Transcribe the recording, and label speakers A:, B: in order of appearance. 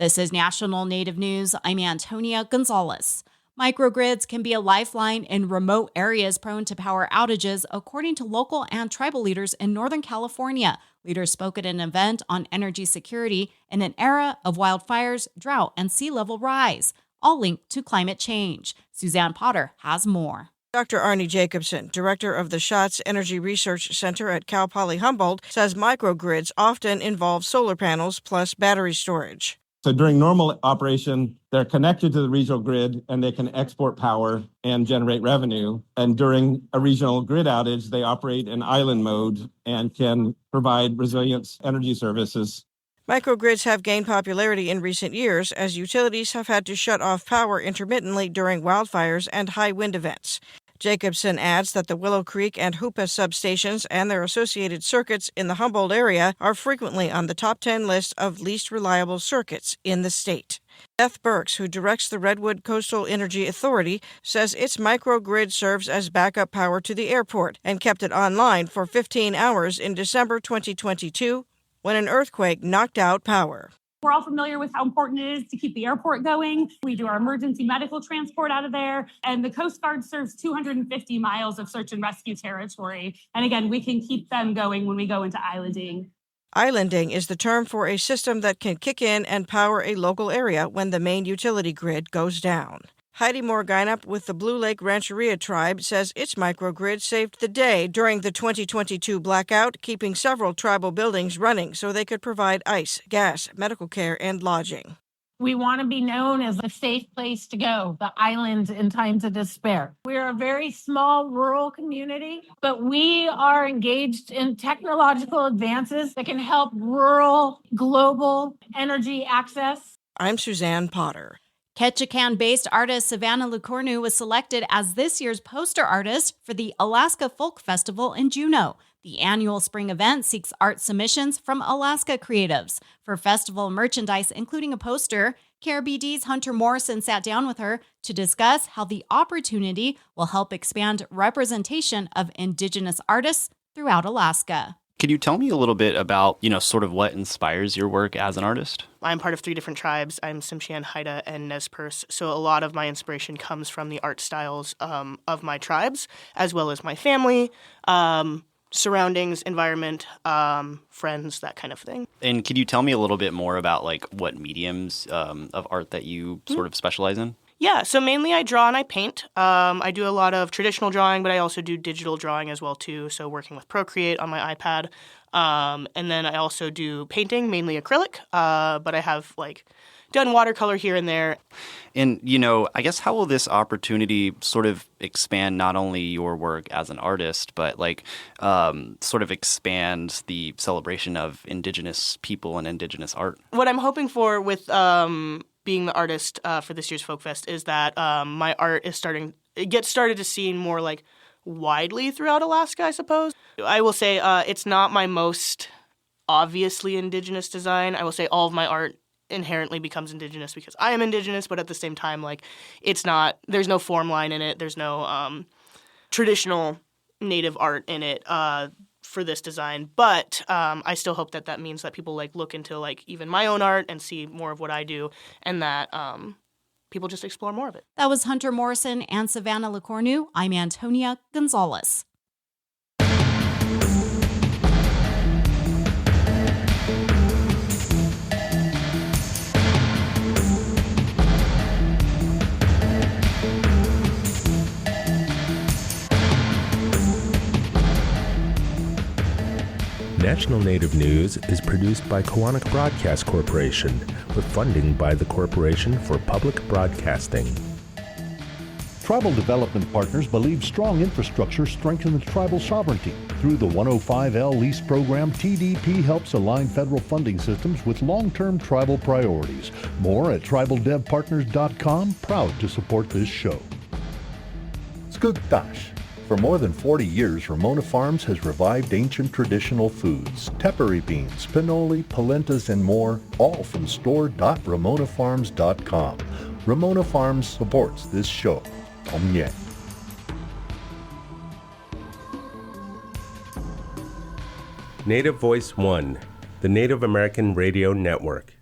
A: This is National Native News. I'm Antonia Gonzalez. Microgrids can be a lifeline in remote areas prone to power outages, according to local and tribal leaders in Northern California. Leaders spoke at an event on energy security in an era of wildfires, drought, and sea level rise, all linked to climate change. Suzanne Potter has more.
B: Dr. Arne Jacobson, director of the Schatz Energy Research Center at Cal Poly Humboldt, says microgrids often involve solar panels plus battery storage.
C: So during normal operation, they're connected to the regional grid and they can export power and generate revenue. And during a regional grid outage, they operate in island mode and can provide resilient energy services.
B: Microgrids have gained popularity in recent years as utilities have had to shut off power intermittently during wildfires and high wind events. Jacobson adds that the Willow Creek and Hoopa substations and their associated circuits in the Humboldt area are frequently on the top 10 list of least reliable circuits in the state. Beth Burks, who directs the Redwood Coastal Energy Authority, says its microgrid serves as backup power to the airport and kept it online for 15 hours in December 2022 when an earthquake knocked out power.
D: We're all familiar with how important it is to keep the airport going. We do our emergency medical transport out of there. And the Coast Guard serves 250 miles of search and rescue territory. And again, we can keep them going when we go into islanding.
B: Islanding is the term for a system that can kick in and power a local area when the main utility grid goes down. Heidi Morgainup with the Blue Lake Rancheria tribe says its microgrid saved the day during the 2022 blackout, keeping several tribal buildings running so they could provide ice, gas, medical care, and lodging.
E: We want to be known as a safe place to go, the island in times of despair. We're a very small rural community, but we are engaged in technological advances that can help rural, global energy access.
B: I'm Suzanne Potter.
A: Ketchikan-based artist Savannah Lucornu was selected as this year's poster artist for the Alaska Folk Festival in Juneau. The annual spring event seeks art submissions from Alaska creatives. For festival merchandise, including a poster, KRBD's Hunter Morrison sat down with her to discuss how the opportunity will help expand representation of Indigenous artists throughout Alaska.
F: Could you tell me a little bit about, sort of what inspires your work as an artist?
G: I'm part of 3 different tribes. I'm Tsimshian, Haida, and Nez Perce. So a lot of my inspiration comes from the art styles of my tribes, as well as my family, surroundings, environment, friends, that kind of thing.
F: And could you tell me a little bit more about what mediums of art that you sort of specialize in?
G: Yeah, so mainly I draw and I paint. I do a lot of traditional drawing, but I also do digital drawing as well, too, so working with Procreate on my iPad. And then I also do painting, mainly acrylic, but I have, done watercolor here and there.
F: And, I guess how will this opportunity sort of expand not only your work as an artist, but, sort of expand the celebration of Indigenous people and Indigenous art?
G: What I'm hoping for with being the artist for this year's Folk Fest is that my art is started to seen more widely throughout Alaska, I suppose. I will say it's not my most obviously Indigenous design. I will say all of my art inherently becomes Indigenous because I am Indigenous, but at the same time, there's no form line in it. There's no traditional Native art in it for this design, but I still hope that means that people look into even my own art and see more of what I do, and that people just explore more of it.
A: That was Hunter Morrison and Savannah Lucornu. I'm Antonia Gonzalez.
H: National Native News is produced by Koahnic Broadcast Corporation with funding by the Corporation for Public Broadcasting.
I: Tribal development partners believe strong infrastructure strengthens tribal sovereignty. Through the 105L lease program, TDP helps align federal funding systems with long-term tribal priorities. More at tribaldevpartners.com. Proud to support this show. Skugtash. For more than 40 years, Ramona Farms has revived ancient traditional foods, tepary beans, pinoli, polentas, and more, all from store.ramonafarms.com. Ramona Farms supports this show. Tomye.
H: Native Voice One, the Native American Radio Network.